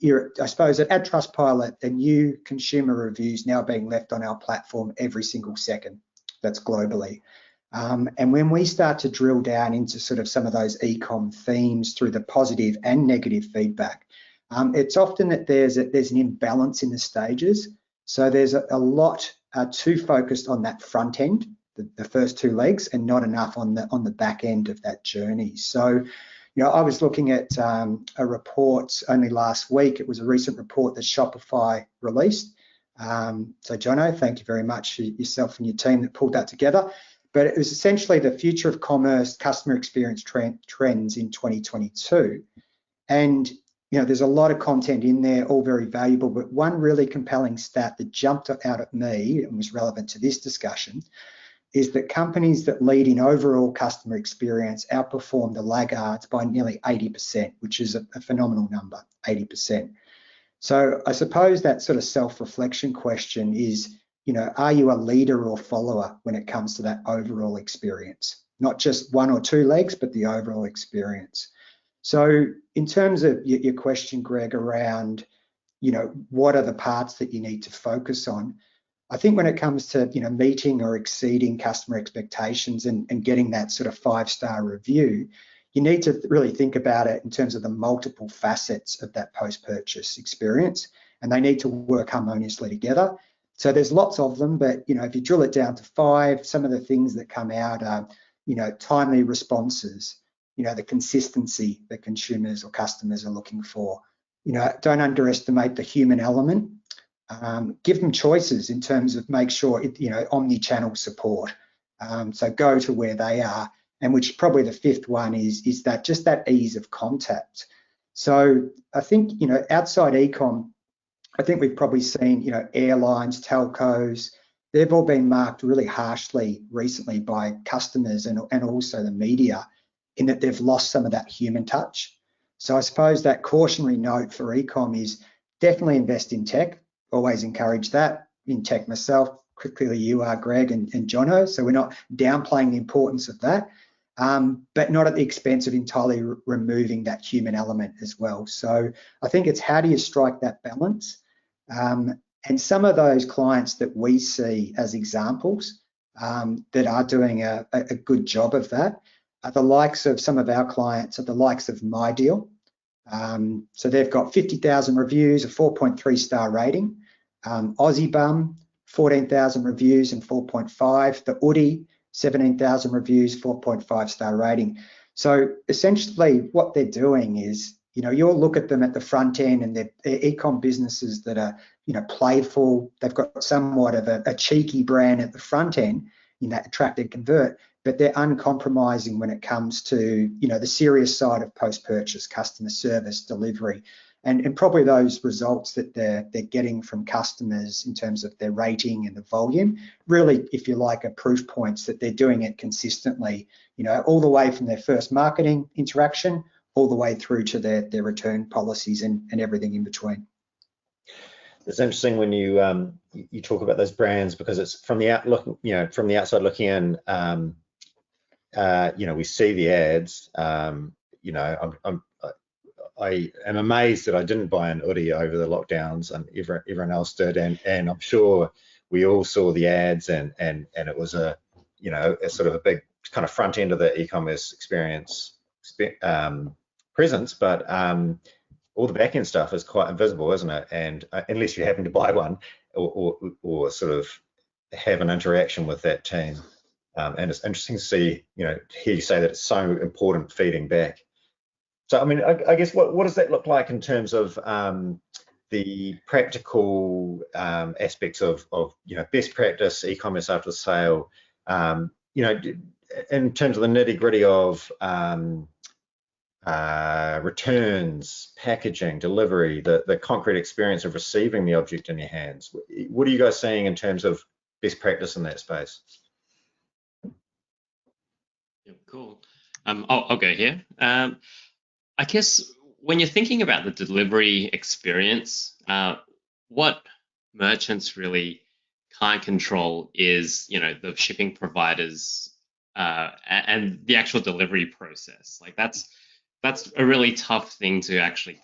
I suppose at TrustPilot, the new consumer reviews now being left on our platform every single second. That's globally. And when we start to drill down into sort of some of those e-com themes through the positive and negative feedback, it's often that there's an imbalance in the stages. So there's a lot too focused on that front end, the first two legs, and not enough on the back end of that journey. So, I was looking at a report only last week. It was a recent report that Shopify released. So Jono, thank you very much, yourself and your team that pulled that together. But it was essentially the future of commerce, customer experience trends in 2022. And there's a lot of content in there, all very valuable, but one really compelling stat that jumped out at me and was relevant to this discussion is that companies that lead in overall customer experience outperform the laggards by nearly 80%, which is a phenomenal number, 80%. So I suppose that sort of self-reflection question is, are you a leader or follower when it comes to that overall experience? Not just one or two legs, but the overall experience. So in terms of your question, Greg, around, what are the parts that you need to focus on? I think when it comes to, meeting or exceeding customer expectations and getting that sort of 5-star review, you need to really think about it in terms of the multiple facets of that post-purchase experience, and they need to work harmoniously together. So there's lots of them, but, if you drill it down to 5, some of the things that come out are, timely responses, the consistency that consumers or customers are looking for. Don't underestimate the human element. Give them choices in terms of make sure, omni-channel support. So go to where they are, and which probably the 5th one is that just that ease of contact. So I think, outside e-com, I think we've probably seen, airlines, telcos, they've all been marked really harshly recently by customers and also the media in that they've lost some of that human touch. So I suppose that cautionary note for e-com is definitely invest in tech. Always encourage that in tech myself. Clearly you are, Greg and Jono, so we're not downplaying the importance of that, but not at the expense of entirely removing that human element as well. So I think it's how do you strike that balance? And some of those clients that we see as examples that are doing a good job of that are the likes of some of our clients, are the likes of MyDeal. So they've got 50,000 reviews, a 4.3-star rating. Aussie Bum, 14,000 reviews and 4.5. The Oodie, 17,000 reviews, 4.5-star rating. So essentially what they're doing is, you'll look at them at the front end and they're e-com businesses that are, playful. They've got somewhat of a cheeky brand at the front end, that attract and convert, but they're uncompromising when it comes to, the serious side of post-purchase customer service delivery. And probably those results that they're getting from customers in terms of their rating and the volume, really, if you like, are proof points that they're doing it consistently, all the way from their first marketing interaction, all the way through to their return policies and everything in between. It's interesting when you you talk about those brands, because it's from the outside looking in, we see the ads. I am amazed that I didn't buy an Oodie over the lockdowns, and everyone else did, and I'm sure we all saw the ads, and it was a sort of a big kind of front end of the e-commerce experience presence, but all the back end stuff is quite invisible, isn't it? And unless you happen to buy one or sort of have an interaction with that team, and it's interesting to see, hear you say that it's so important feeding back. So, I mean, I guess what does that look like in terms of the practical aspects of best practice e-commerce after the sale? In terms of the nitty-gritty of returns, packaging, delivery, the concrete experience of receiving the object in your hands. What are you guys seeing in terms of best practice in that space? Yeah, cool. I'll go here. I guess when you're thinking about the delivery experience, what merchants really can't control is, the shipping providers and the actual delivery process. Like that's a really tough thing to actually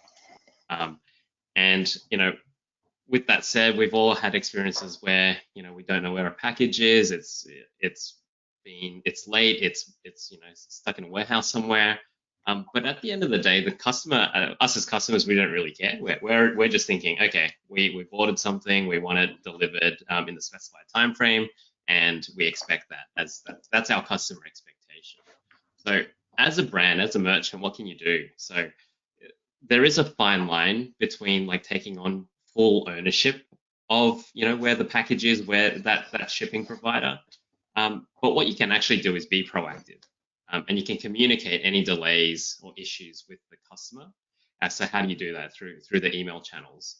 And, with that said, we've all had experiences where, we don't know where a package is. It's late. It's stuck in a warehouse somewhere. But at the end of the day, the customer, us as customers, we don't really care. We're just thinking, okay, we've ordered something, we want it delivered in the specified time frame, and we expect that. That's our customer expectation. So as a brand, as a merchant, what can you do? So there is a fine line between like taking on full ownership of where the package is, where that shipping provider. But what you can actually do is be proactive, and you can communicate any delays or issues with the customer. So how do you do that? Through the email channels,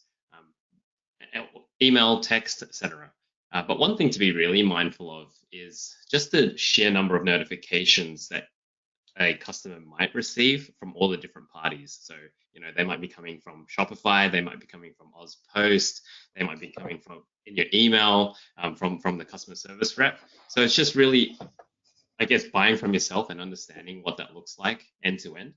email, text, etc. But one thing to be really mindful of is just the sheer number of notifications that a customer might receive from all the different parties. So, they might be coming from Shopify, they might be coming from AusPost, they might be coming from in your email, from the customer service rep. So it's just really, I guess, buying from yourself and understanding what that looks like end to end.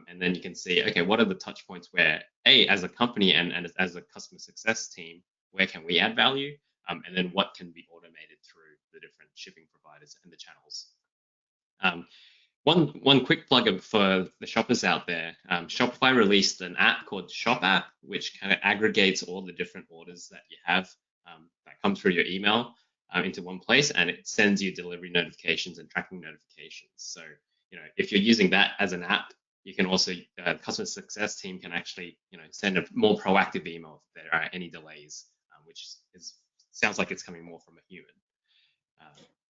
And then you can see, okay, what are the touch points where, as a company and as a customer success team, where can we add value? And then what can be automated through the different shipping providers and the channels. One quick plug for the shoppers out there. Shopify released an app called Shop App, which kind of aggregates all the different orders that you have that come through your email into one place, and it sends you delivery notifications and tracking notifications. So, if you're using that as an app, you can also, customer success team can actually, send a more proactive email if there are any delays, which sounds like it's coming more from a human.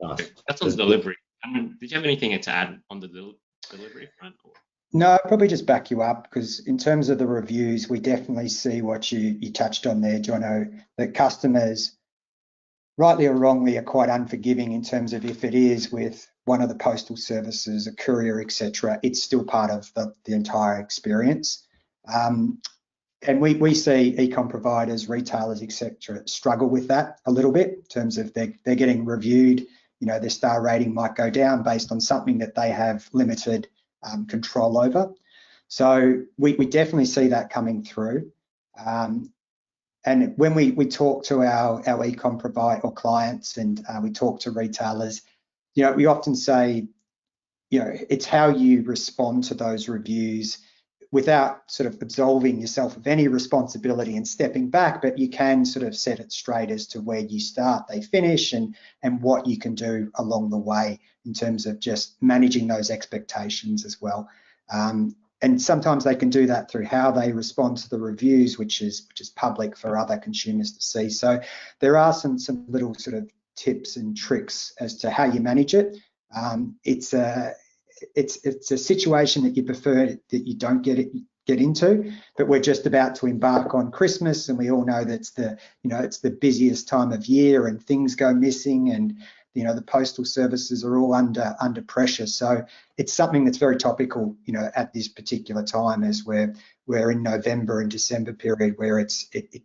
Nice. That's on delivery. Did you have anything to add on the delivery front? Or? No, I'll probably just back you up, because in terms of the reviews, we definitely see what you touched on there, Jono, that customers, rightly or wrongly, are quite unforgiving in terms of if it is with one of the postal services, a courier, etc. It's still part of the entire experience. And we see e-com providers, retailers, etc., struggle with that a little bit in terms of they're getting reviewed. Their star rating might go down based on something that they have limited control over. So we definitely see that coming through. And when we talk to our e-com provider or clients, and we talk to retailers, we often say, it's how you respond to those reviews without sort of absolving yourself of any responsibility and stepping back, but you can sort of set it straight as to where you start, they finish, and what you can do along the way in terms of just managing those expectations as well. And sometimes they can do that through how they respond to the reviews, which is public for other consumers to see. So there are some little sort of tips and tricks as to how you manage it. It's a situation that you prefer that you don't get into, but we're just about to embark on Christmas, and we all know that's it's the busiest time of year, and things go missing, and the postal services are all under pressure. So it's something that's very topical, at this particular time, as we're in November and December period where it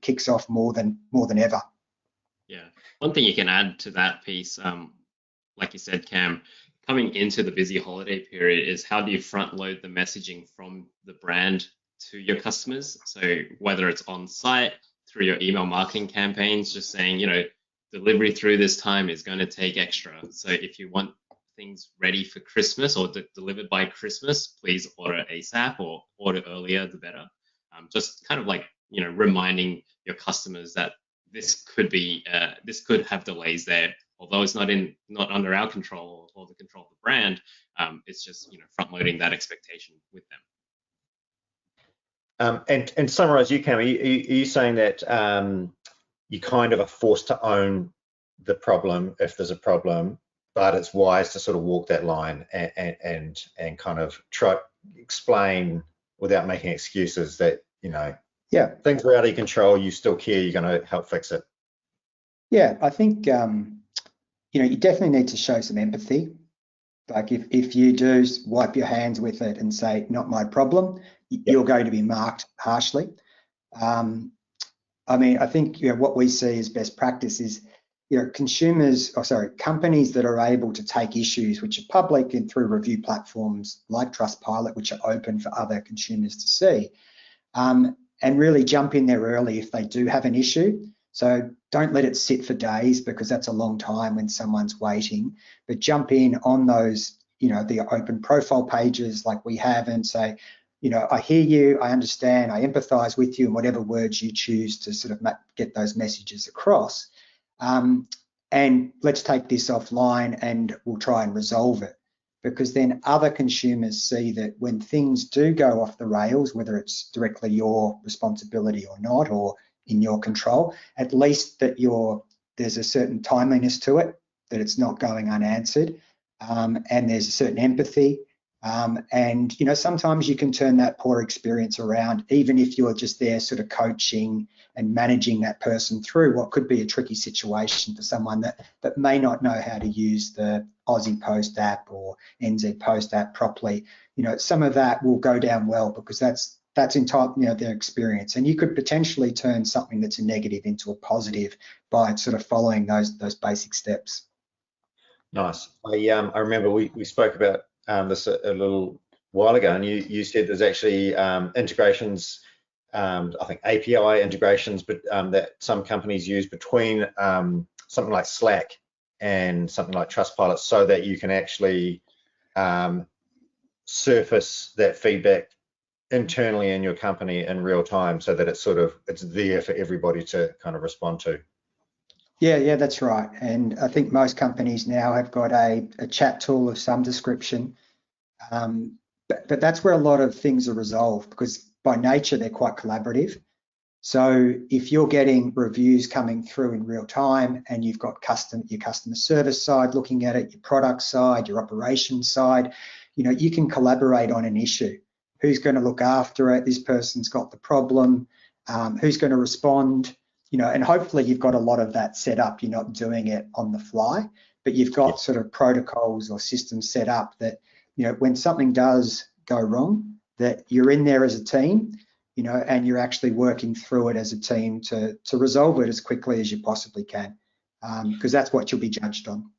kicks off more than ever. Yeah, one thing you can add to that piece, like you said, Cam, coming into the busy holiday period, is how do you front load the messaging from the brand to your customers? So whether it's on site, through your email marketing campaigns, just saying, delivery through this time is going to take extra. So if you want things ready for Christmas or delivered by Christmas, please order ASAP, or order earlier, the better. Just kind of like, reminding your customers that this could have delays there. Although it's not under our control or the control of the brand, it's just front loading that expectation with them. And summarize, you Cam, are you saying that you kind of are forced to own the problem if there's a problem, but it's wise to sort of walk that line and kind of try explain without making excuses that things are out of your control, you still care, you're going to help fix it? Yeah, I think you definitely need to show some empathy. Like if you do wipe your hands with it and say, not my problem, you're going to be marked harshly. I think what we see as best practice is companies that are able to take issues which are public and through review platforms like TrustPilot, which are open for other consumers to see, and really jump in there early if they do have an issue. So don't let it sit for days, because that's a long time when someone's waiting, but jump in on those, the open profile pages like we have, and say, I hear you, I understand, I empathize with you, and whatever words you choose to sort of get those messages across. And let's take this offline and we'll try and resolve it. Because then other consumers see that when things do go off the rails, whether it's directly your responsibility or not, or in your control, at least that there's a certain timeliness to it, that it's not going unanswered, and there's a certain empathy. And sometimes you can turn that poor experience around, even if you're just there sort of coaching and managing that person through what could be a tricky situation for someone that may not know how to use the Aussie Post app or NZ Post app properly. Some of that will go down well, because that's entirely their experience, and you could potentially turn something that's a negative into a positive by sort of following those basic steps. Nice. I remember we spoke about this a little while ago, and you said there's actually integrations, I think API integrations, but that some companies use between something like Slack and something like TrustPilot, so that you can actually surface that feedback internally in your company in real time, so that it's there for everybody to kind of respond to. Yeah, that's right. And I think most companies now have got a chat tool of some description, but that's where a lot of things are resolved, because by nature they're quite collaborative. So if you're getting reviews coming through in real time, and you've got your customer service side looking at it, your product side, your operations side, you can collaborate on an issue. Who's going to look after it? This person's got the problem. Who's going to respond? And hopefully you've got a lot of that set up. You're not doing it on the fly, but you've got sort of protocols or systems set up that, when something does go wrong, that you're in there as a team, and you're actually working through it as a team to resolve it as quickly as you possibly can, because that's what you'll be judged on.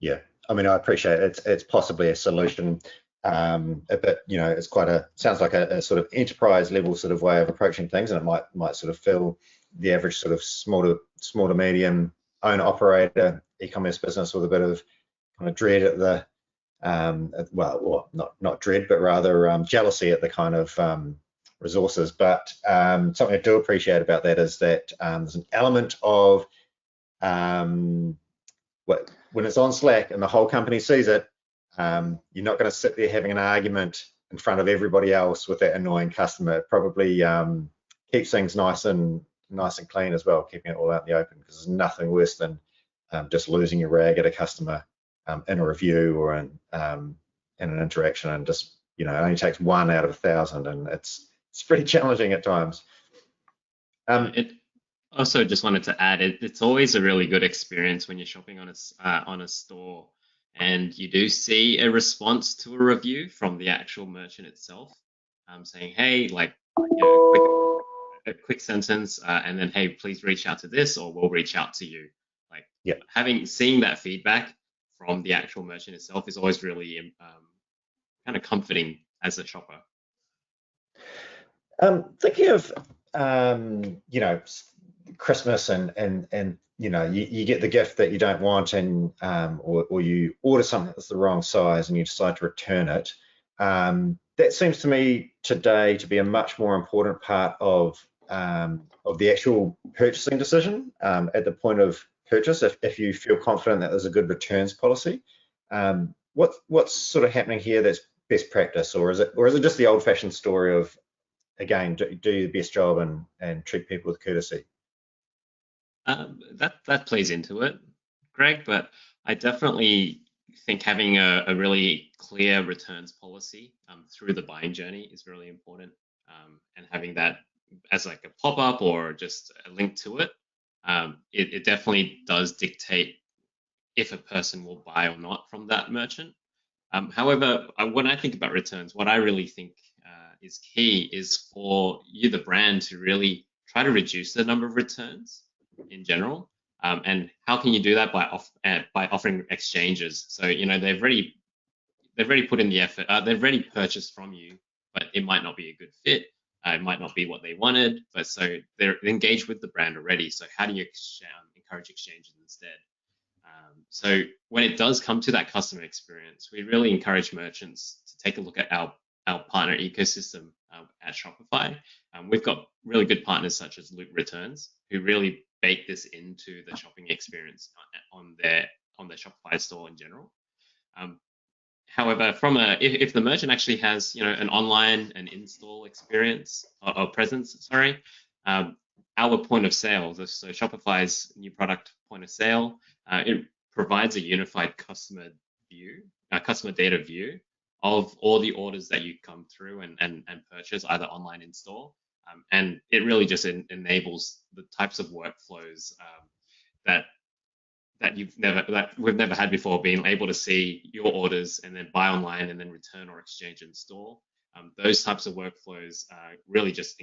Yeah, I mean, I appreciate it. It's possibly a solution, but it's sounds like a sort of enterprise level sort of way of approaching things, and it might sort of fill the average sort of small to medium owner operator e-commerce business with a bit of kind of dread at the not dread, but rather jealousy at the kind of resources. But something I do appreciate about that is that there's an element of when it's on Slack and the whole company sees it, you're not going to sit there having an argument in front of everybody else with that annoying customer. It probably keeps things nice and clean as well, keeping it all out in the open, because there's nothing worse than just losing your rag at a customer in a review or in an interaction, and just it only takes 1 out of 1,000, and it's pretty challenging at times. It also just wanted to add, it's always a really good experience when you're shopping on a store and you do see a response to a review from the actual merchant itself, saying, hey, a quick sentence, and then, hey, please reach out to this, or we'll reach out to you. Seeing that feedback from the actual merchant itself is always really kind of comforting as a shopper. Thinking of Christmas and you get the gift that you don't want, and or you order something that's the wrong size and you decide to return it. That seems to me today to be a much more important part of the actual purchasing decision at the point of purchase. If you feel confident that there's a good returns policy, what's sort of happening here that's best practice, or is it just the old-fashioned story of, again, do your best job and treat people with courtesy? That plays into it, Greg, but I definitely think having a really clear returns policy through the buying journey is really important, and having that as like a pop-up or just a link to it, it definitely does dictate if a person will buy or not from that merchant. However, when I think about returns, what I really think is key is for you, the brand, to really try to reduce the number of returns in general. And how can you do that? By offering exchanges. So they've already put in the effort. They've already purchased from you, but it might not be a good fit. It might not be what they wanted, but so they're engaged with the brand already. So how do you encourage exchanges instead? So when it does come to that customer experience, we really encourage merchants to take a look at our partner ecosystem at Shopify. We've got really good partners such as Loop Returns, who really bake this into the shopping experience on their Shopify store in general. However, if the merchant actually has an online and in-store experience or presence, our point of sale, so Shopify's new product point of sale, it provides a unified customer data view of all the orders that you come through and purchase either online in store, and it really just enables the types of workflows that we've never had before, being able to see your orders and then buy online and then return or exchange in store. Those types of workflows really just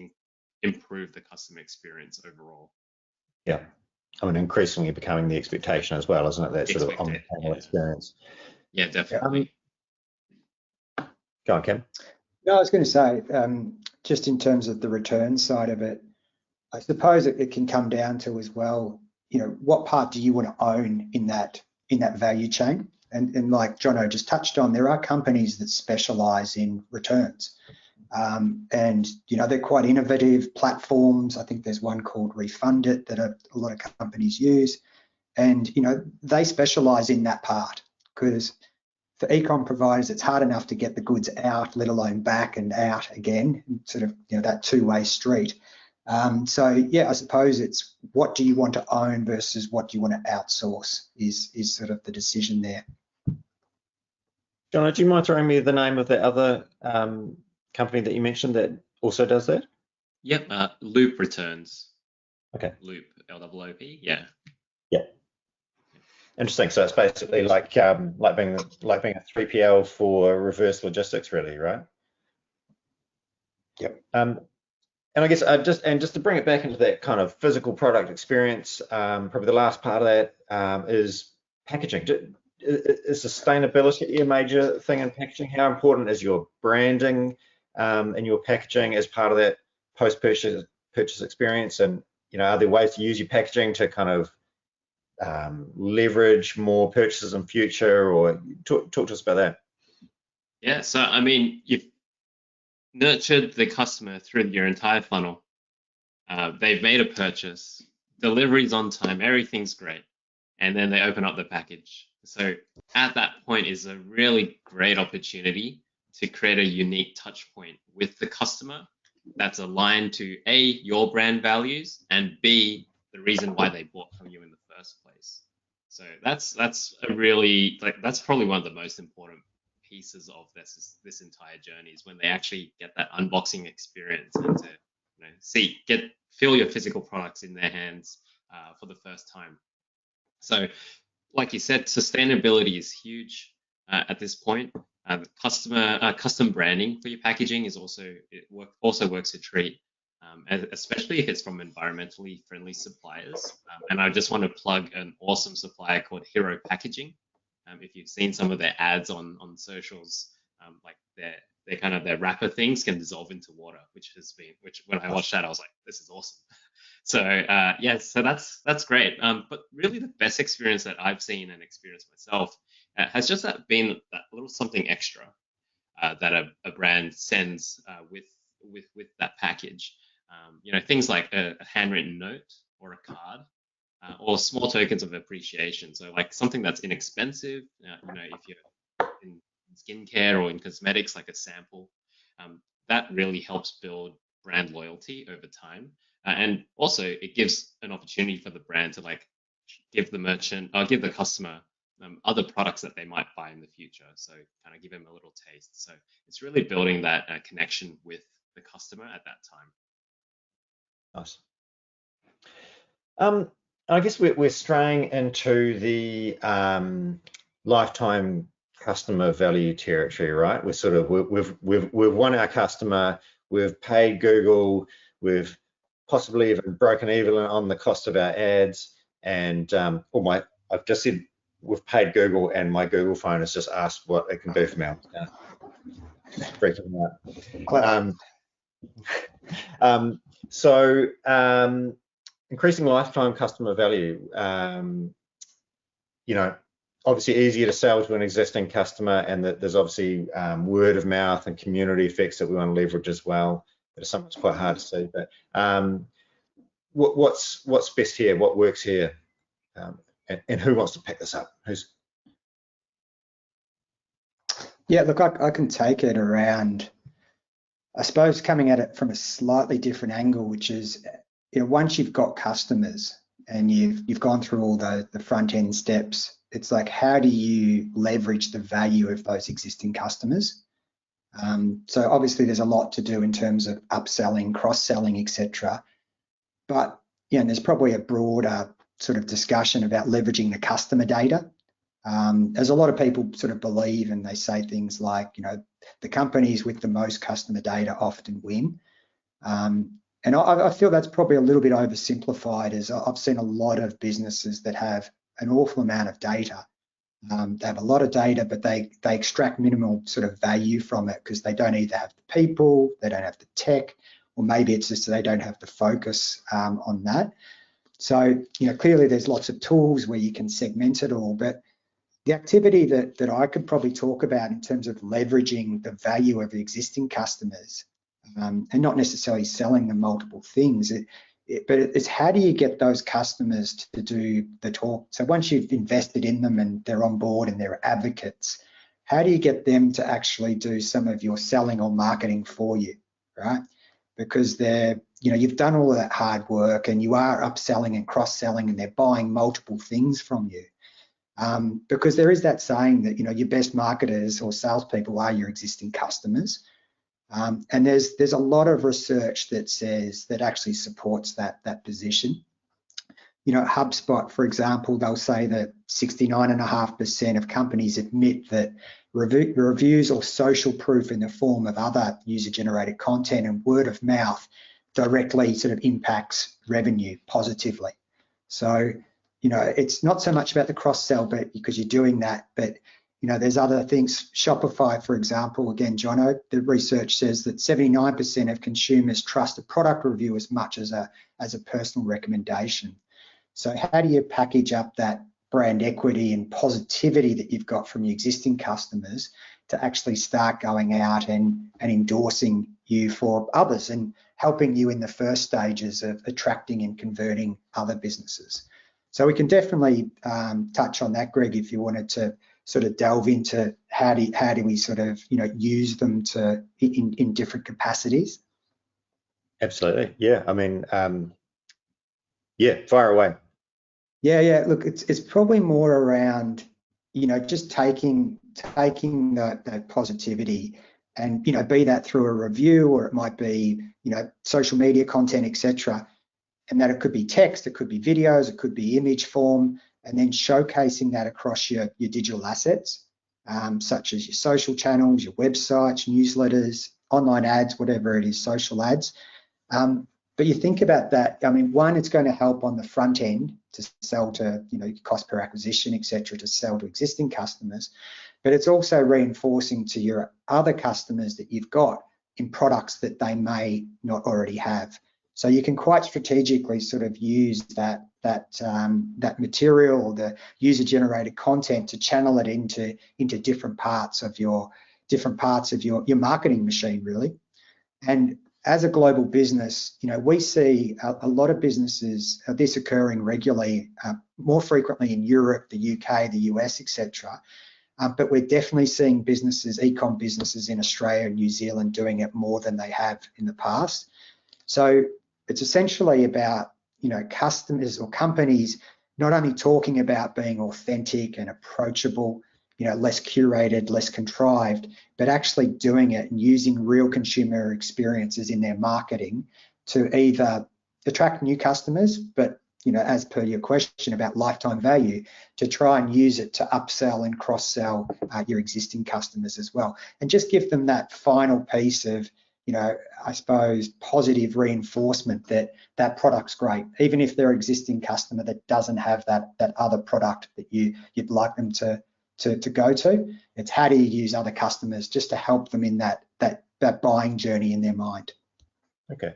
improve the customer experience overall. Yeah, I mean, increasingly becoming the expectation as well, isn't it? That sort of omnichannel experience. Yeah, definitely. Go on, Kim. No, I was going to say, just in terms of the return side of it, I suppose it can come down to as well, what part do you want to own in that value chain? And like Jono just touched on, there are companies that specialize in returns. And they're quite innovative platforms. I think there's one called Refund It that a lot of companies use. And, they specialize in that part, because for e-com providers, it's hard enough to get the goods out, let alone back and out again, sort of, that two-way street. So yeah, I suppose it's what do you want to own versus what do you want to outsource is sort of the decision there. Jono, do you mind throwing me the name of the other company that you mentioned that also does that? Yep, Loop Returns. Okay. Loop, L-O-O-P, yeah. Yeah. Interesting. So it's basically like being a 3PL for reverse logistics, really, right? Yep. And I guess just to bring it back into that kind of physical product experience, probably the last part of that is packaging. Is sustainability a major thing in packaging? How important is your branding and your packaging as part of that post-purchase experience? And are there ways to use your packaging to kind of leverage more purchases in future? Or talk to us about that. Yeah. So I mean, you've nurtured the customer through your entire funnel. They've made a purchase, delivery's on time, everything's great, and then they open up the package. So at that point is a really great opportunity to create a unique touch point with the customer that's aligned to A, your brand values, and B, the reason why they bought from you in the first place. So that's a really, that's probably one of the most important pieces of this entire journey, is when they actually get that unboxing experience and to feel your physical products in their hands for the first time. So like you said, sustainability is huge at this point. Custom branding for your packaging also works a treat, especially if it's from environmentally friendly suppliers. And I just want to plug an awesome supplier called Hero Packaging. If you've seen some of their ads on socials, like their wrapper things can dissolve into water, which when I watched that, I was like, this is awesome. So so that's great. But really the best experience that I've seen and experienced myself has just been that little something extra that a brand sends with that package. Things like a handwritten note or a card. Or small tokens of appreciation. So like something that's inexpensive, if you're in skincare or in cosmetics, like a sample, that really helps build brand loyalty over time. And also it gives an opportunity for the brand to give the customer other products that they might buy in the future. So kind of give them a little taste. So it's really building that connection with the customer at that time. Nice. I guess we're straying into the lifetime customer value territory, right? We've won our customer, we've paid Google, we've possibly even broken even on the cost of our ads, and I've just said we've paid Google, and my Google phone has just asked what it can do for me. I'm freaking out. Increasing lifetime customer value. You know, obviously easier to sell to an existing customer, and that there's obviously word of mouth and community effects that we want to leverage as well. That are sometimes quite hard to see. But what's best here? What works here? And who wants to pick this up? Yeah, look, I can take it around, I suppose, coming at it from a slightly different angle, which is, you know, once you've got customers and you've gone through all the front end steps, it's like, how do you leverage the value of those existing customers? So obviously there's a lot to do in terms of upselling, cross-selling, etc. But you know, there's probably a broader sort of discussion about leveraging the customer data. As a lot of people sort of believe, and they say things like, you know, the companies with the most customer data often win. And I feel that's probably a little bit oversimplified, as I've seen a lot of businesses that have an awful amount of data. They have a lot of data, but they extract minimal sort of value from it because they don't either have the people, they don't have the tech, or maybe it's just they don't have the focus on that. So, you know, clearly there's lots of tools where you can segment it all, but the activity that I could probably talk about in terms of leveraging the value of the existing customers, and not necessarily selling them multiple things, but it's how do you get those customers to do the talk? So once you've invested in them and they're on board and they're advocates, how do you get them to actually do some of your selling or marketing for you, right? Because they're, you know, you've done all of that hard work and you are upselling and cross-selling and they're buying multiple things from you. Because there is that saying that, you know, your best marketers or salespeople are your existing customers. And there's a lot of research that says that actually supports that position. You know, HubSpot, for example, they'll say that 69.5% of companies admit that reviews or social proof in the form of other user-generated content and word of mouth directly sort of impacts revenue positively. So, you know, it's not so much about the cross-sell, but because you're doing that, but you know, there's other things. Shopify, for example, again, Jono, the research says that 79% of consumers trust a product review as much as a personal recommendation. So how do you package up that brand equity and positivity that you've got from your existing customers to actually start going out and endorsing you for others and helping you in the first stages of attracting and converting other businesses? So we can definitely touch on that, Greg, if you wanted to sort of delve into how do we sort of, you know, use them to in different capacities. Absolutely, yeah. I mean, yeah, fire away. Yeah. Look, it's probably more around, you know, just taking that positivity and, you know, be that through a review, or it might be, you know, social media content, etc. And that it could be text, it could be videos, it could be image form, and then showcasing that across your digital assets, such as your social channels, your websites, newsletters, online ads, whatever it is, social ads. But you think about that, I mean, one, it's going to help on the front end to sell to, you know, cost per acquisition, etc., to sell to existing customers, but it's also reinforcing to your other customers that you've got in products that they may not already have. So you can quite strategically sort of use that material or the user-generated content to channel it into different parts of your marketing machine, really. And as a global business, you know, we see a lot of businesses, this occurring regularly, more frequently in Europe, the UK, the US, etc. But we're definitely seeing businesses, e-com businesses in Australia and New Zealand doing it more than they have in the past. So it's essentially about, you know, customers or companies not only talking about being authentic and approachable, you know, less curated, less contrived, but actually doing it and using real consumer experiences in their marketing to either attract new customers, but, you know, as per your question about lifetime value, to try and use it to upsell and cross-sell your existing customers as well, and just give them that final piece of, you know, I suppose, positive reinforcement that that product's great, even if they're an existing customer that doesn't have that other product that you'd like them to go to. It's how do you use other customers just to help them in that buying journey in their mind. Okay.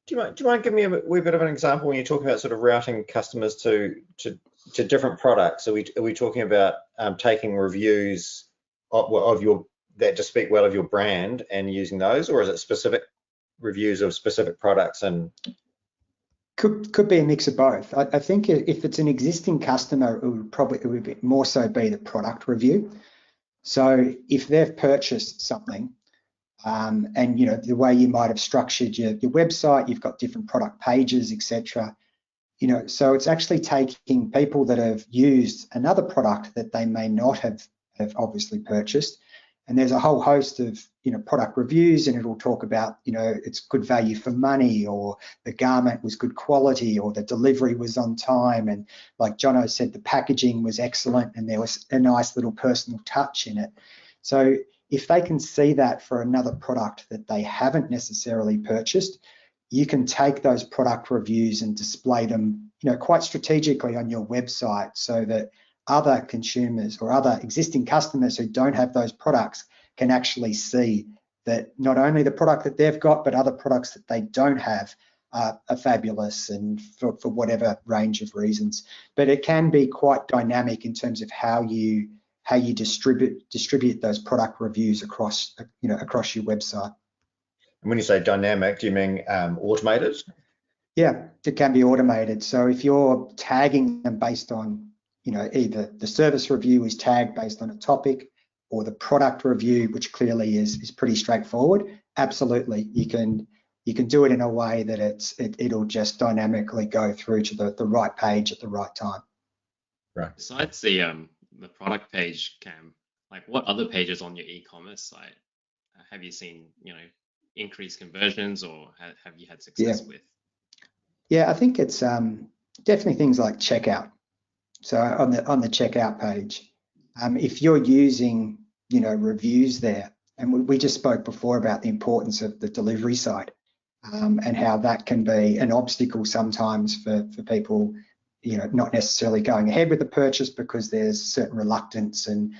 Do you mind giving me a wee bit of an example when you talk about sort of routing customers to different products? Are we talking about taking reviews of your that just speak well of your brand and using those, or is it specific reviews of specific products? And could be a mix of both. I think if it's an existing customer, it would be more so be the product review. So if they've purchased something, and you know the way you might have structured your website, you've got different product pages, etc. You know, so it's actually taking people that have used another product that they may not have obviously purchased, and there's a whole host of product reviews, and it'll talk about it's good value for money, or the garment was good quality, or the delivery was on time, and like Jono said, the packaging was excellent, and there was a nice little personal touch in it. So if they can see that for another product that they haven't necessarily purchased, you can take those product reviews and display them, quite strategically on your website, so that other consumers or other existing customers who don't have those products can actually see that not only the product that they've got, but other products that they don't have are fabulous, and for whatever range of reasons. But it can be quite dynamic in terms of how you distribute those product reviews across across your website. And when you say dynamic, do you mean automated? Yeah, it can be automated. So if you're tagging them based on either the service review is tagged based on a topic, or the product review, which clearly is pretty straightforward, absolutely you can do it in a way that it'll just dynamically go through to the right page at the right time. Right. Besides the product page, Cam, like what other pages on your e-commerce site have you seen increased conversions, or have you had success with? Yeah, I think it's definitely things like checkout. So on the checkout page, if you're using reviews there, and we just spoke before about the importance of the delivery side, and how that can be an obstacle sometimes for people not necessarily going ahead with the purchase because there's certain reluctance and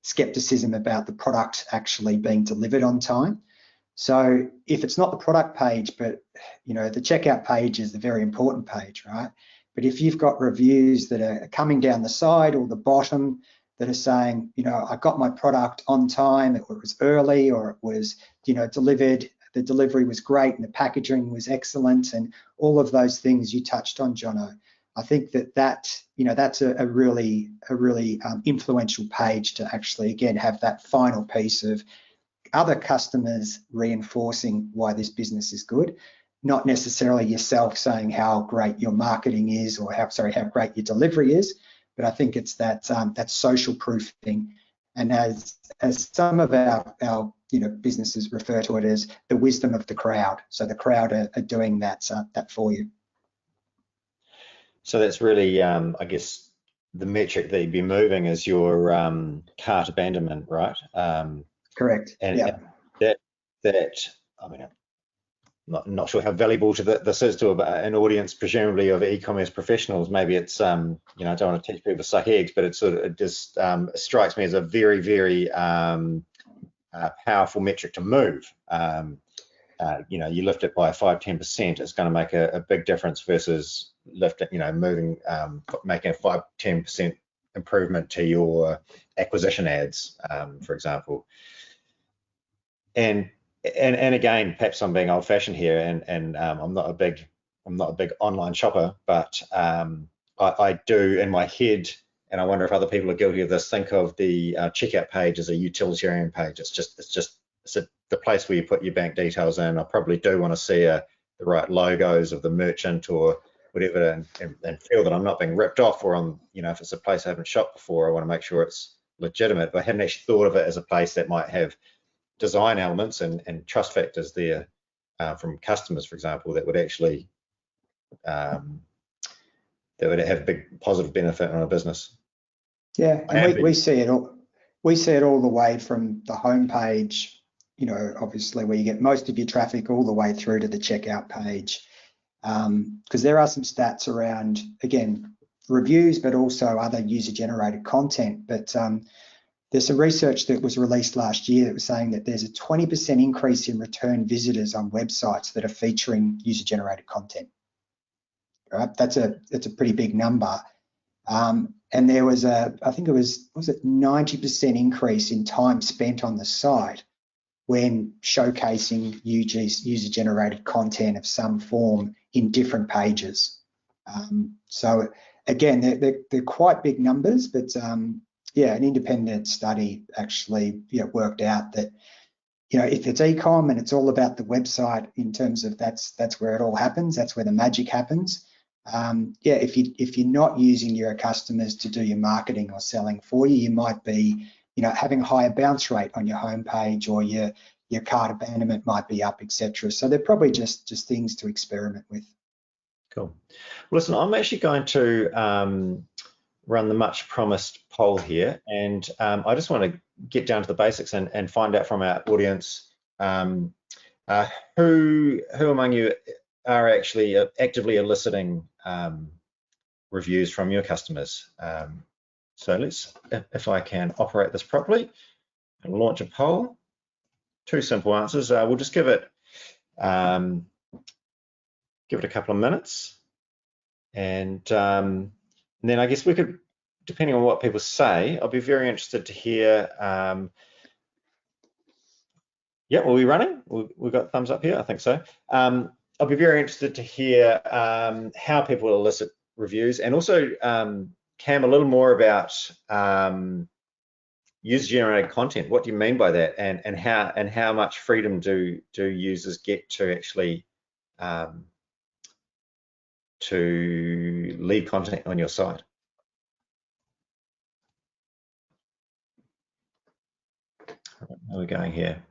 skepticism about the product actually being delivered on time. So if it's not the product page, but the checkout page is the very important page, right? But if you've got reviews that are coming down the side or the bottom that are saying, I got my product on time, it was early, or it was, delivered, the delivery was great and the packaging was excellent, and all of those things you touched on, Jono. I think that's a really influential page to actually, again, have that final piece of other customers reinforcing why this business is good, not necessarily yourself saying how great your marketing is, or how great your delivery is, but I think it's that social proof thing. And as some of our businesses refer to it as the wisdom of the crowd. So the crowd are doing that for you. So that's really, I guess, the metric that you'd be moving is your cart abandonment, right? Correct. And yeah. that I mean, I'm not sure how valuable this is to an audience, presumably of e-commerce professionals. Maybe it's I don't want to teach people to suck eggs, but it just strikes me as a very, very powerful metric to move. You lift it by 5-10%, it's going to make a big difference versus making a 5-10% improvement to your acquisition ads, for example. And again, perhaps I'm being old-fashioned here, and I'm not a big online shopper, but I do in my head, and I wonder if other people are guilty of this, think of the checkout page as a utilitarian page. It's the place where you put your bank details in. I probably do want to see the right logos of the merchant or whatever, and feel that I'm not being ripped off, or if it's a place I haven't shopped before, I want to make sure it's legitimate. But I hadn't actually thought of it as a place that might have design elements and trust factors there from customers, for example, that would actually that would have a big positive benefit on a business. Yeah, and we see it all. We see it all the way from the homepage, obviously where you get most of your traffic, all the way through to the checkout page, because there are some stats around, again, reviews, but also other user-generated content. But there's some research that was released last year that was saying that there's a 20% increase in return visitors on websites that are featuring user-generated content. Right? That's a pretty big number. And there was I think it was 90% increase in time spent on the site when showcasing user-generated content of some form in different pages. So again, they're quite big numbers, but yeah, an independent study actually worked out that if it's e-com and it's all about the website in terms of that's where it all happens, that's where the magic happens. Yeah, if you're not using your customers to do your marketing or selling for you, you might be having a higher bounce rate on your homepage, or your cart abandonment might be up, etc. So they're probably just things to experiment with. Cool. Listen, I'm actually going to run the much promised poll here, and I just want to get down to the basics and find out from our audience who among you are actually actively eliciting reviews from your customers. So let's, if I can operate this properly, and launch a poll. 2 simple answers. We'll just give it a couple of minutes, and then I guess we could, depending on what people say, I'll be very interested to hear. Yeah, are we running? We've got thumbs up here, I think so. I'll be very interested to hear how people elicit reviews, and also, Cam, a little more about user-generated content. What do you mean by that, and how much freedom do users get to actually to leave content on your site? How are we going here?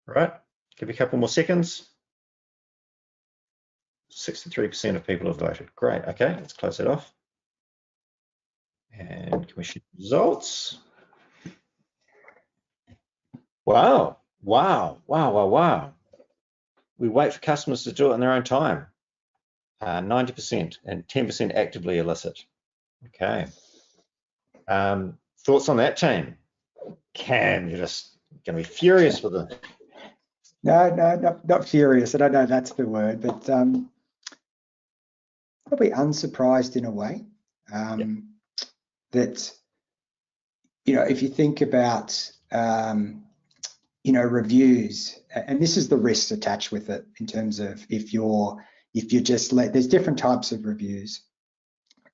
All right, give you a couple more seconds. 63% of people have voted. Great. Okay, let's close that off. And can we see the results? Wow. We wait for customers to do it in their own time. 90% and 10% actively elicit. Okay. Thoughts on that, team? Cam, you're just going to be furious with it. No, not furious. I don't know if that's the word, but probably unsurprised in a way. That, if you think about, reviews, and this is the risks attached with it in terms of if you're just there's different types of reviews,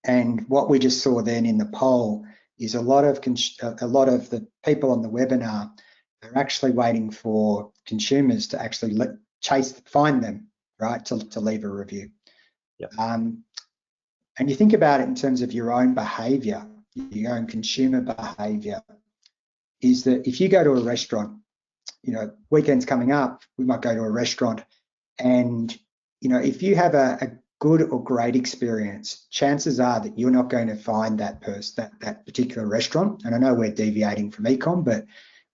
and what we just saw then in the poll is a lot of the people on the webinar are actually waiting for consumers to actually find them, right, to leave a review. Yep. And you think about it in terms of your own behaviour, your own consumer behaviour, is that if you go to a restaurant, weekends coming up, we might go to a restaurant, and if you have a good or great experience, chances are that you're not going to find that particular restaurant. And I know we're deviating from ecom, but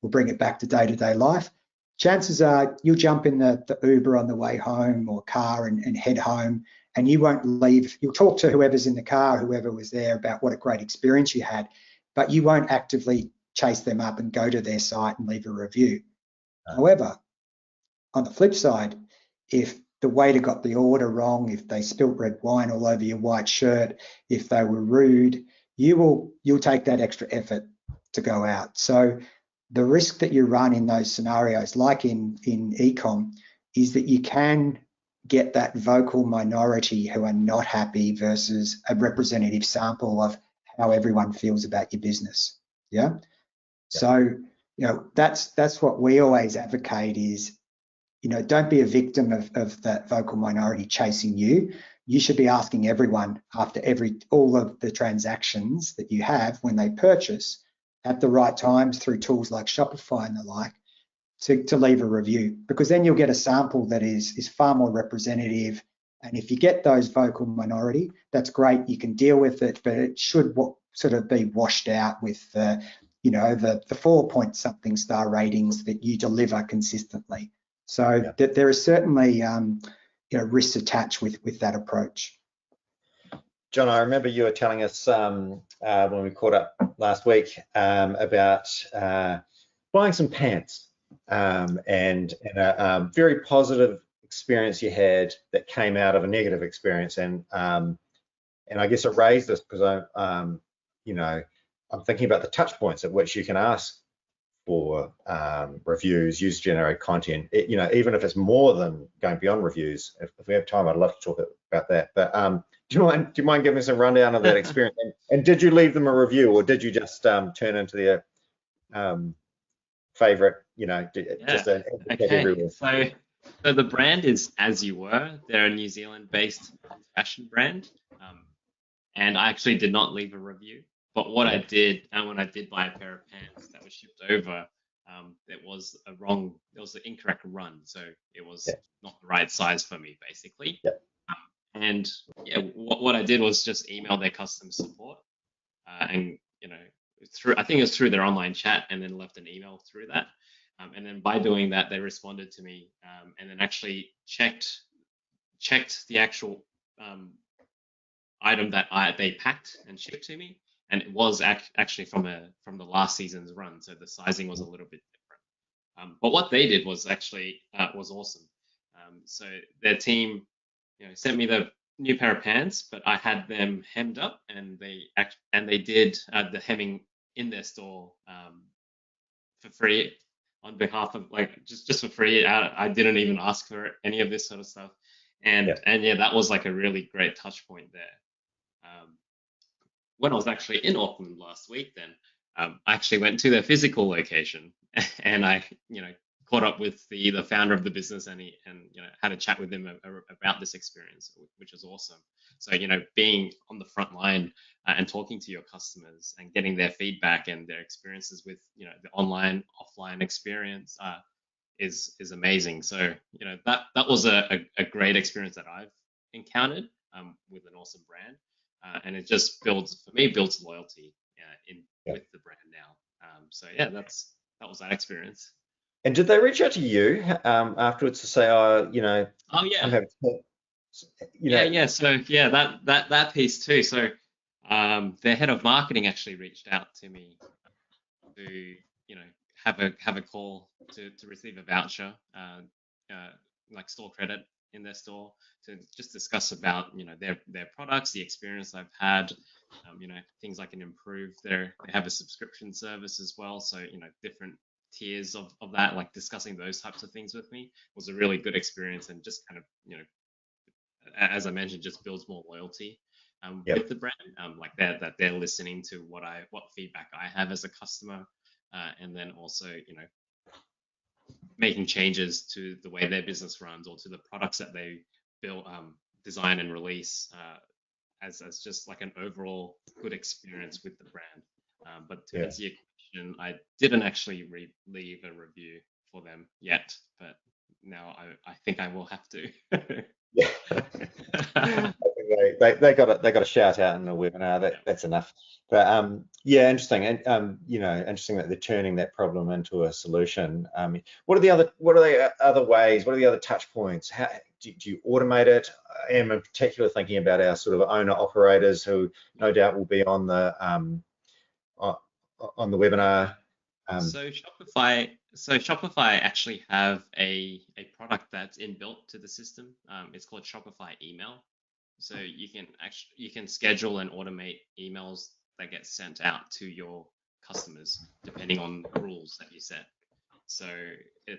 we'll bring it back to day-to-day life. Chances are you'll jump in the Uber on the way home or car and head home, and you won't leave. You'll talk to whoever's in the car, whoever was there, about what a great experience you had, but you won't actively chase them up and go to their site and leave a review. However, on the flip side, if the waiter got the order wrong, if they spilt red wine all over your white shirt, if they were rude, you'll take that extra effort to go out. So the risk that you run in those scenarios, like in ecom, is that you can get that vocal minority who are not happy versus a representative sample of how everyone feels about your business. Yeah. So, that's what we always advocate is, don't be a victim of that vocal minority chasing you. You should be asking everyone after all of the transactions that you have when they purchase at the right times through tools like Shopify and the like to leave a review, because then you'll get a sample that is far more representative. And if you get those vocal minority, that's great. You can deal with it, but it should sort of be washed out with the 4-point-something star ratings that you deliver consistently. So there are certainly risks attached with that approach. John, I remember you were telling us when we caught up last week about buying some pants and a very positive experience you had that came out of a negative experience, and I guess it raised this because you know, I'm thinking about the touch points at which you can ask for reviews, user-generated content. You know, even if it's more than going beyond reviews. If we have time, I'd love to talk about that. But do you mind giving us a rundown of that experience? And did you leave them a review, or did you just turn into their favorite? You know, just an advocate everywhere? So the brand is As You Were. They're a New Zealand-based fashion brand, and I actually did not leave a review. But what I did, and when I did buy a pair of pants that was shipped over, it was the incorrect run, so it was not the right size for me, basically. And what I did was just email their customer support, and you know, I think it was through their online chat, and then left an email through that. And then by doing that, they responded to me, and then actually checked the actual item that they packed and shipped to me, and it was actually from the last season's run, so the sizing was a little bit different. But what they did was actually was awesome. So their team, you know, sent me the new pair of pants, but I had them hemmed up, and they did the hemming in their store for free on behalf of, like, just for free. I didn't even ask for any of this sort of stuff, and that was like a really great touch point there. When I was actually in Auckland last week, then I actually went to their physical location, and I, you know, caught up with the founder of the business, and you know, had a chat with him about this experience, which was awesome. So, you know, being on the front line and talking to your customers and getting their feedback and their experiences with, you know, the online offline experience is amazing. So, you know, that was a great experience that I've encountered with an awesome brand, and it just builds loyalty with the brand now. So yeah, that was that experience. And did they reach out to you afterwards to say, oh, you know, oh yeah, I'm having to, you know, yeah. So yeah, that piece too. So their head of marketing actually reached out to me to, you know, have a call to receive a voucher, like store credit in their store, to just discuss about, you know, their products, the experience I've had, you know, things I can improve. They have a subscription service as well, so, you know, different tiers of that, like discussing those types of things with me was a really good experience, and just kind of, you know, as I mentioned, just builds more loyalty with the brand, like that they're listening to what feedback I have as a customer, and then also, you know, making changes to the way their business runs or to the products that they build, design and release, as just like an overall good experience with the brand. But to answer your question, I didn't actually leave a review for them yet, but now I think I will have to. they got a shout out in the webinar. That's enough. But yeah, interesting, and you know, interesting that they're turning that problem into a solution. What are the other ways? What are the other touch points? How do you automate it? I am in particular thinking about our sort of owner operators, who no doubt will be on the webinar. So Shopify actually have a product that's inbuilt to the system. It's called Shopify Email. So you can schedule and automate emails that get sent out to your customers depending on the rules that you set. So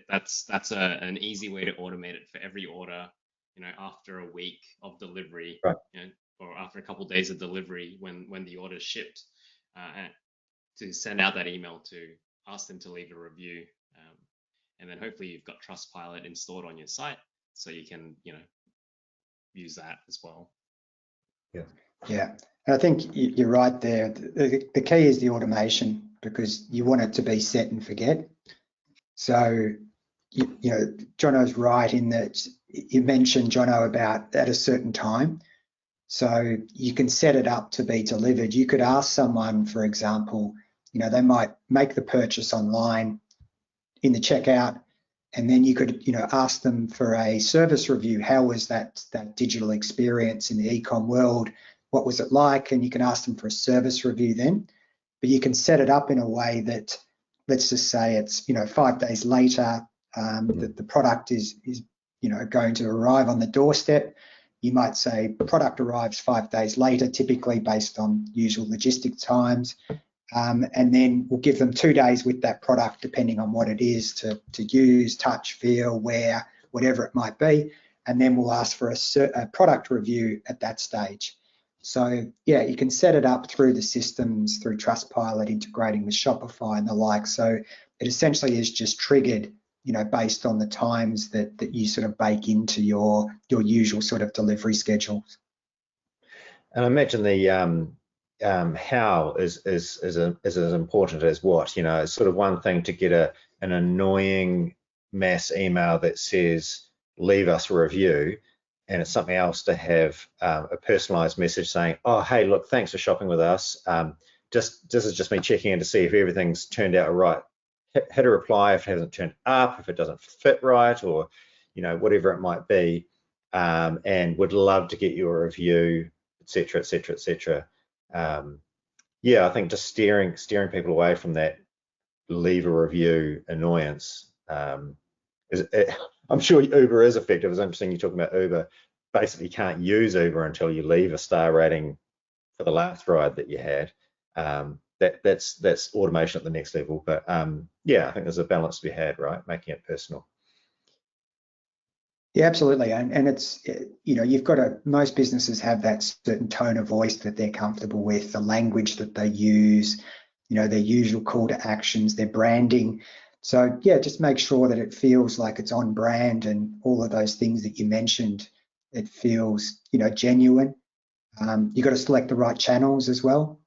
that's an easy way to automate it for every order. You know, after a week of delivery, right, you know, or after a couple of days of delivery, when the order is shipped, to send out that email to ask them to leave a review, and then hopefully you've got TrustPilot installed on your site, so you can, you know, use that as well. Yeah, and I think you're right there. The key is the automation, because you want it to be set and forget. So you know, Jono's right in that you mentioned, Jono, about at a certain time. So you can set it up to be delivered. You could ask someone, for example, you know, they might make the purchase online in the checkout, and then you could, you know, ask them for a service review. How was that digital experience in the e-com world? what was it like, and you can ask them for a service review then. But you can set it up in a way that, let's just say it's 5 days later, that the product is going to arrive on the doorstep. You might say the product arrives 5 days later, typically based on usual logistic times. And then we'll give them 2 days with that product, depending on what it is, to use, touch, feel, wear, whatever it might be. And then we'll ask for a product review at that stage. So yeah, you can set it up through the systems, through TrustPilot, integrating with Shopify and the like. So it essentially is just triggered, based on the times that you sort of bake into your usual sort of delivery schedules. And I imagine the how is as important as what. It's sort of one thing to get an annoying mass email that says leave us a review, and it's something else to have a personalized message saying, oh, hey, look, thanks for shopping with us. This is just me checking in to see if everything's turned out right. Hit a reply if it hasn't turned up, if it doesn't fit right, or whatever it might be, and would love to get your review, etc., etc., etc. Yeah, I think just steering people away from that leave a review annoyance. I'm sure Uber is effective. It's interesting you're talking about Uber. Basically, you can't use Uber until you leave a star rating for the last ride that you had. That's automation at the next level. But yeah, I think there's a balance to be had, right? Making it personal. Yeah, absolutely. And it's, you've got most businesses have that certain tone of voice that they're comfortable with, the language that they use, their usual call to actions, their branding. So yeah, just make sure that it feels like it's on brand, and all of those things that you mentioned, it feels, genuine. You've got to select the right channels as well.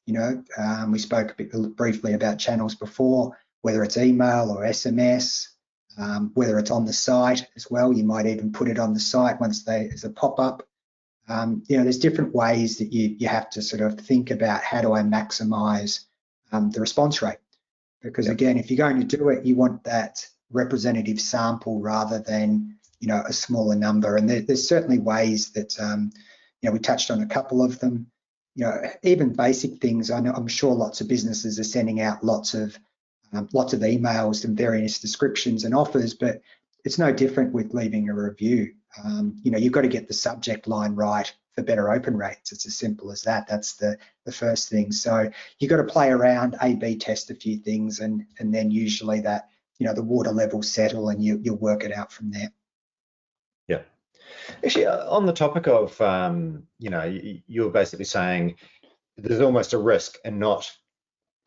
We spoke briefly about channels before, whether it's email or SMS, whether it's on the site as well. You might even put it on the site once as a pop-up. There's different ways that you have to sort of think about, how do I maximize the response rate? Because again, if you're going to do it, you want that representative sample rather than a smaller number. And there's certainly ways that we touched on a couple of them. Even basic things. I'm sure lots of businesses are sending out lots of emails and various descriptions and offers, but it's no different with leaving a review. You've got to get the subject line right for better open rates. It's as simple as that. That's the first thing. So you've got to play around, A/B test a few things, and then usually that the water levels settle, and you'll work it out from there. Yeah. Actually, on the topic of you're basically saying there's almost a risk in not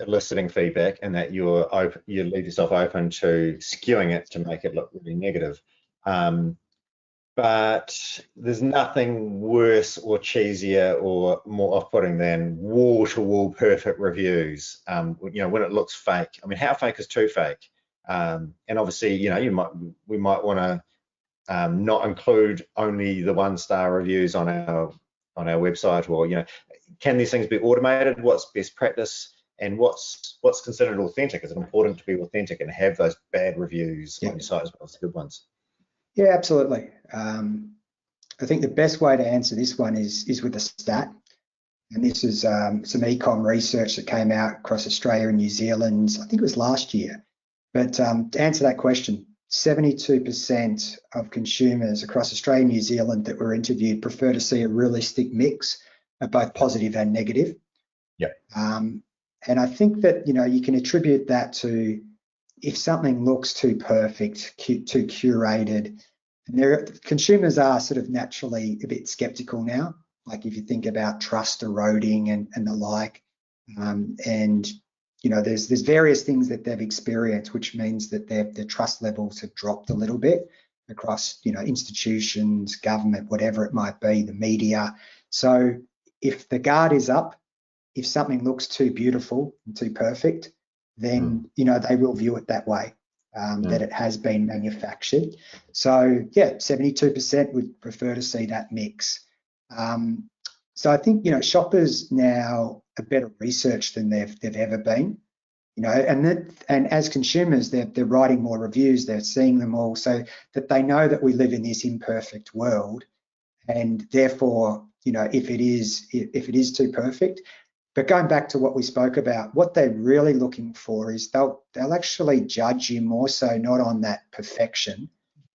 eliciting feedback, and that you leave yourself open to skewing it to make it look really negative. But there's nothing worse or cheesier or more off-putting than wall-to-wall perfect reviews. When it looks fake. I mean, how fake is too fake? And obviously, we might want to not include only the 1-star reviews on our website, or can these things be automated? What's best practice? And what's considered authentic? Is it important to be authentic and have those bad reviews on your site as well as the good ones? Yeah, absolutely. I think the best way to answer this one is with a stat. And this is some e-com research that came out across Australia and New Zealand, I think it was last year. But to answer that question, 72% of consumers across Australia and New Zealand that were interviewed prefer to see a realistic mix of both positive and negative. Yeah. And I think that, you can attribute that to, if something looks too perfect, too curated, and consumers are sort of naturally a bit skeptical now. Like if you think about trust eroding and the like, and there's various things that they've experienced, which means that their trust levels have dropped a little bit across institutions, government, whatever it might be, the media. So if the guard is up, if something looks too beautiful and too perfect, then they will view it that way, that it has been manufactured. So yeah, 72% would prefer to see that mix. So I think shoppers now are better researched than they've ever been. And as consumers, they're writing more reviews, they're seeing them all, so that they know that we live in this imperfect world, and therefore if it is too perfect. But going back to what we spoke about, what they're really looking for is they'll actually judge you more so not on that perfection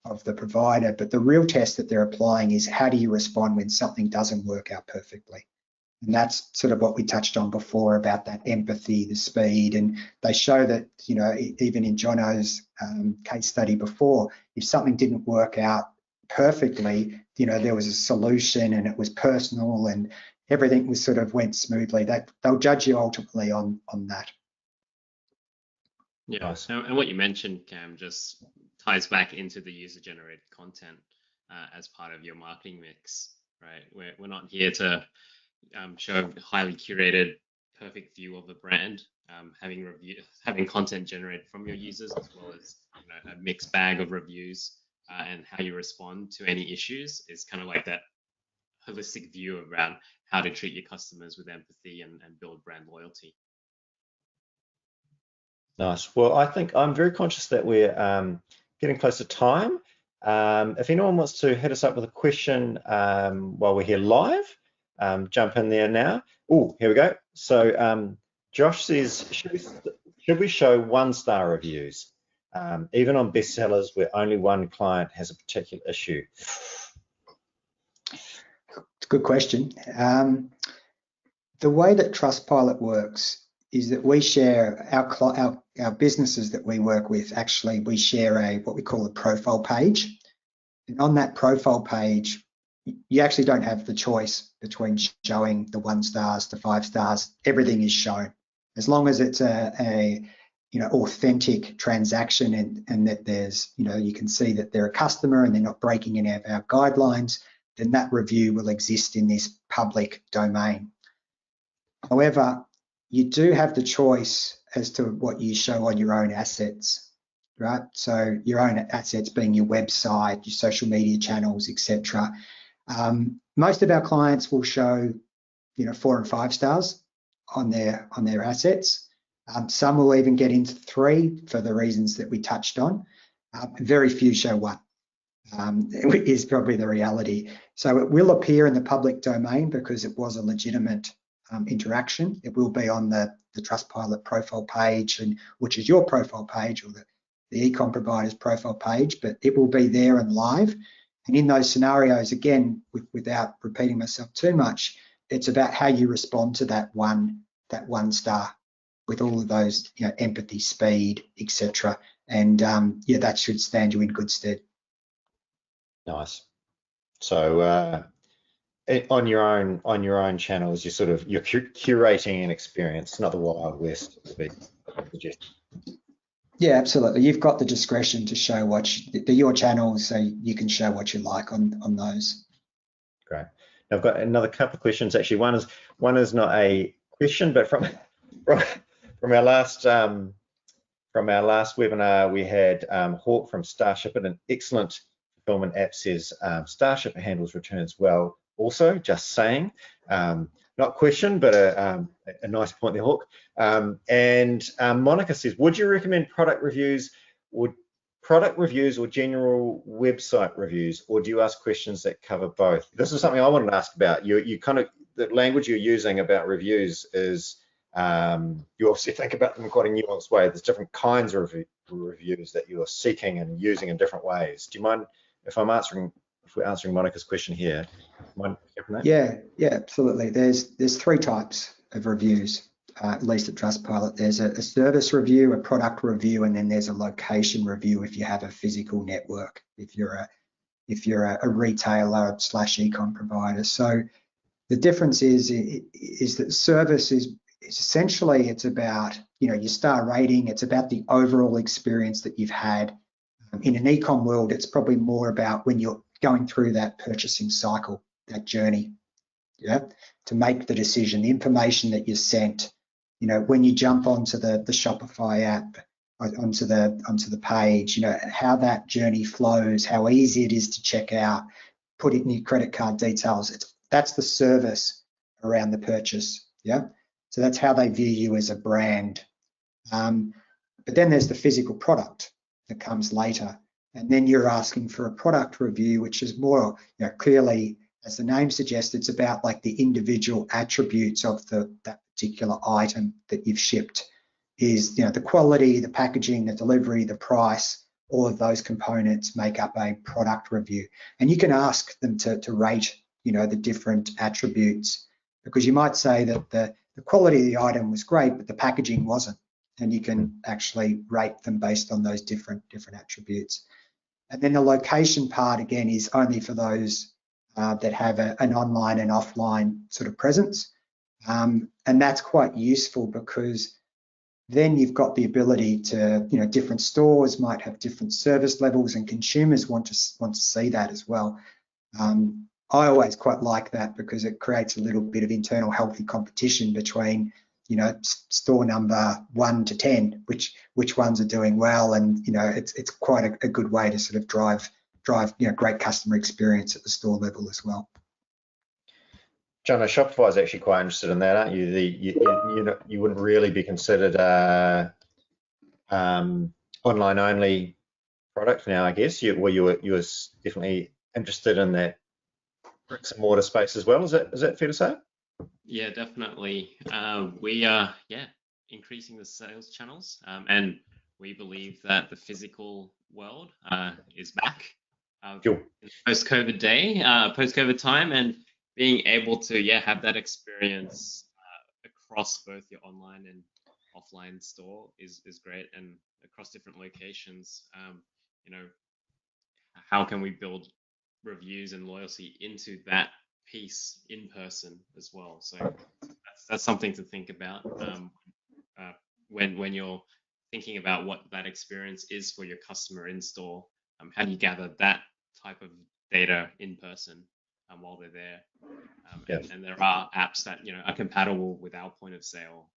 of the provider, but the real test that they're applying is how do you respond when something doesn't work out perfectly. And that's sort of what we touched on before about that empathy, the speed, and they show that, even in Jono's case study before, if something didn't work out perfectly, there was a solution and it was personal and everything was sort of went smoothly. They'll judge you ultimately on that. Yeah, and what you mentioned, Cam, just ties back into the user-generated content as part of your marketing mix, right? We're not here to show a highly curated, perfect view of the brand. Having content generated from your users, as well as a mixed bag of reviews and how you respond to any issues, is kind of like that holistic view around how to treat your customers with empathy and build brand loyalty. Nice. Well, I think I'm very conscious that we're getting close to time. If anyone wants to hit us up with a question while we're here live, jump in there now. Oh, here we go. So Josh says, should we show 1-star reviews, even on bestsellers where only one client has a particular issue? It's a good question. The way that TrustPilot works is that we share our businesses that we work with. Actually, we share what we call a profile page, and on that profile page, you actually don't have the choice between showing the 1 stars to 5 stars. Everything is shown as long as it's a authentic transaction and that there's you can see that they're a customer and they're not breaking any of our guidelines. Then that review will exist in this public domain. However, you do have the choice as to what you show on your own assets, right? So your own assets being your website, your social media channels, etc. Most of our clients will show 4 and 5 stars on their assets. Some will even get into 3 for the reasons that we touched on. Very few show 1. Is probably the reality. So it will appear in the public domain because it was a legitimate interaction. It will be on the TrustPilot profile page, which is your profile page or the e-com provider's profile page, but it will be there and live. And in those scenarios, again, without repeating myself too much, it's about how you respond to that one star with all of those, empathy, speed, etc. And that should stand you in good stead. Nice. So on your own channels, you're curating an experience, not the Wild West. Yeah, absolutely. You've got the discretion to show they're your channels, so you can show what you like on those. Great. Now I've got another couple of questions. Actually, one is not a question, but from our last webinar, we had Hawk from Starship, and an excellent fulfillment app says Starship handles returns well. Also, just saying, not question, but a nice point there, Hawk. And Monica says, would you recommend product reviews or general website reviews, or do you ask questions that cover both? This is something I wanted to ask about. The language you're using about reviews is you obviously think about them in quite a nuanced way. There's different kinds of reviews that you're seeking and using in different ways. Do you mind if we're answering Monica's question here? Mind that? Yeah, absolutely. There's 3 types of reviews, at least at TrustPilot. There's a service review, a product review, and then there's a location review if you have a physical network, if you're a retailer / e-com provider. So the difference is that service is essentially, it's about your star rating. It's about the overall experience that you've had. In an e-com world, it's probably more about when you're going through that purchasing cycle, that journey, to make the decision, the information that you're sent, when you jump onto the Shopify app, onto the page, how that journey flows, how easy it is to check out, put in your credit card details. That's the service around the purchase, So that's how they view you as a brand. But then there's the physical product that comes later. And then you're asking for a product review, which is more, clearly as the name suggests, it's about like the individual attributes of that particular item that you've shipped. Is, you know, the quality, the packaging, the delivery, the price, all of those components make up a product review. And you can ask them to rate, you know, the different attributes, because you might say that the quality of the item was great, but the packaging wasn't. And you can actually rate them based on those different attributes. And then the location part, again, is only for those that have an online and offline sort of presence. And that's quite useful, because then you've got the ability to, you know, different stores might have different service levels, and consumers want to see that as well. I always quite like that, because it creates a little bit of internal healthy competition between, you know, store number 1 to 10, which ones are doing well, and, you know, it's quite a good way to sort of drive, you know, great customer experience at the store level as well. Jono, Shopify is actually quite interested in that, aren't you? You wouldn't really be considered a online only product now, I guess. You were definitely interested in that bricks and mortar space as well. Is that fair to say? Yeah, definitely. We are increasing the sales channels, and we believe that the physical world is back Cool. in post-COVID time, and being able to have that experience across both your online and offline store is great, and across different locations. You know, how can we build reviews and loyalty into that piece in person as well? So that's something to think about when you're thinking about what that experience is for your customer in store. How do you gather that type of data in person while they're there? And there are apps that, you know, are compatible with our point of sale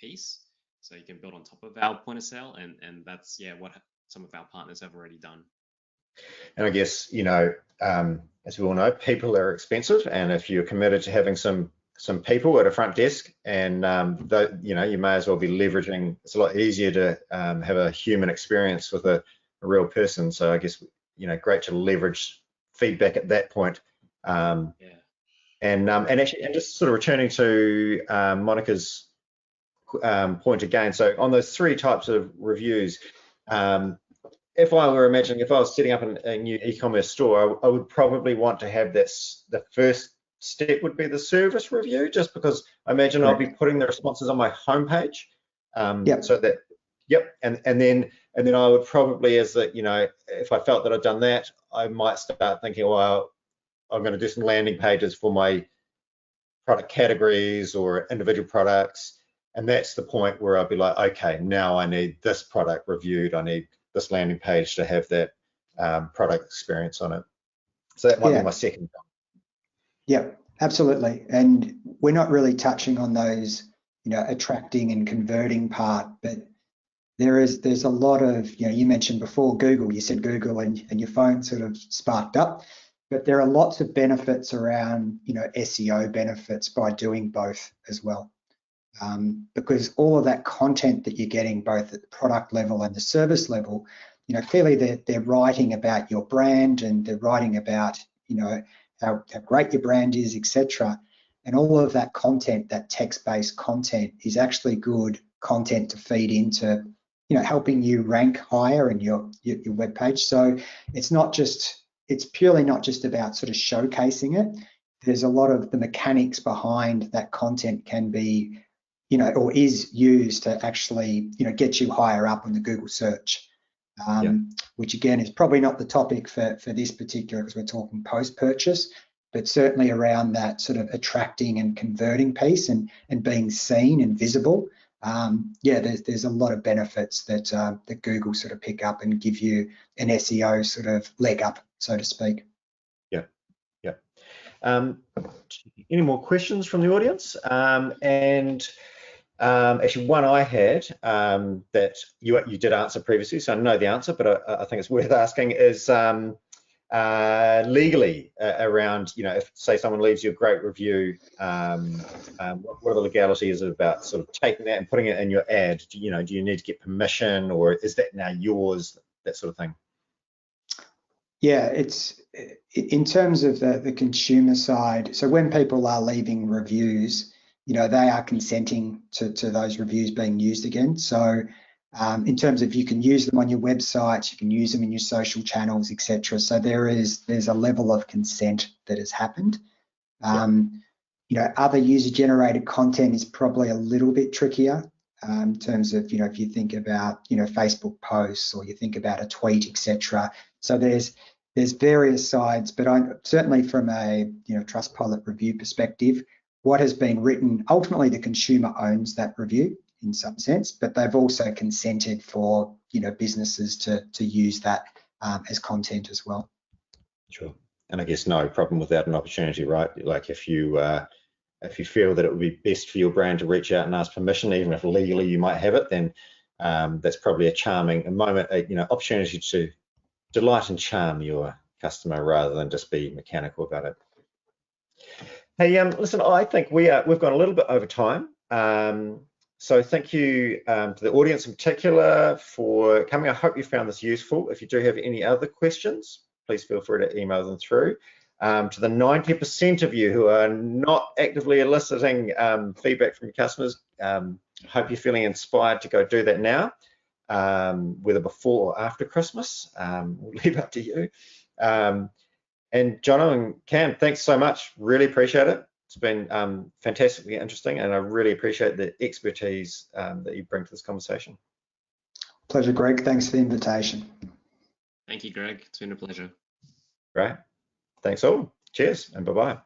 piece, so you can build on top of our point of sale, and that's what some of our partners have already done. And I guess, you know, as we all know, people are expensive, and if you're committed to having some people at a front desk, and you know, you may as well be leveraging. It's a lot easier to have a human experience with a real person. So I guess, you know, great to leverage feedback at that point. And just sort of returning to Monica's point again. So on those 3 types of reviews, if I was setting up a new e-commerce store, I would probably want to have this. The first step would be the service review, just because I imagine I'll be putting the responses on my homepage. So that, and then I would probably, as that, you know, if I felt that I'd done that, I might start thinking, well, I'm going to do some landing pages for my product categories or individual products, and that's the point where I'll be like, okay, now I need this product reviewed. I need this landing page to have that product experience on it. So that might be my second one. Yeah, absolutely. And we're not really touching on those, you know, attracting and converting part, but there's a lot of, you know, you mentioned before Google, you said Google and your phone sort of sparked up, but there are lots of benefits around, you know, SEO benefits by doing both as well. Because all of that content that you're getting both at the product level and the service level, you know, clearly they're writing about your brand, and they're writing about, you know, how great your brand is, etc. And all of that content, that text-based content, is actually good content to feed into, you know, helping you rank higher in your web page. So it's purely not just about sort of showcasing it. There's a lot of the mechanics behind that content can be, you know, or is used to actually, you know, get you higher up on the Google search, which again is probably not the topic for this particular, because we're talking post-purchase, but certainly around that sort of attracting and converting piece and being seen and visible. There's a lot of benefits that Google sort of pick up and give you an SEO sort of leg up, so to speak. Any more questions from the audience? Actually, one I had that you did answer previously, so I know the answer, but I think it's worth asking, is legally around, you know, if say someone leaves you a great review, what are the legalities about sort of taking that and putting it in your ad? Do you need to get permission, or is that now yours, that sort of thing? Yeah, it's in terms of the consumer side, so when people are leaving reviews, they are consenting to those reviews being used again. So in terms of, you can use them on your website, you can use them in your social channels, etc. So there's a level of consent that has happened. Other user-generated content is probably a little bit trickier in terms of, if you think about, Facebook posts, or you think about a tweet, etc. So there's various sides, but certainly from a TrustPilot review perspective, what has been written, ultimately the consumer owns that review in some sense, but they've also consented for businesses to use that as content as well. Sure. And I guess no problem without an opportunity, right? Like if you feel that it would be best for your brand to reach out and ask permission, even if legally you might have it, then that's probably a charming moment, opportunity to delight and charm your customer rather than just be mechanical about it. Hey, listen, I think we've gone a little bit over time. So thank you to the audience in particular for coming. I hope you found this useful. If you do have any other questions, please feel free to email them through. To the 90% of you who are not actively eliciting feedback from your customers, hope you're feeling inspired to go do that now, whether before or after Christmas. We'll leave it up to you. And Jono and Cam, thanks so much. Really appreciate it. It's been fantastically interesting, and I really appreciate the expertise that you bring to this conversation. Pleasure, Greg. Thanks for the invitation. Thank you, Greg. It's been a pleasure. Great. Thanks all. Cheers and bye-bye.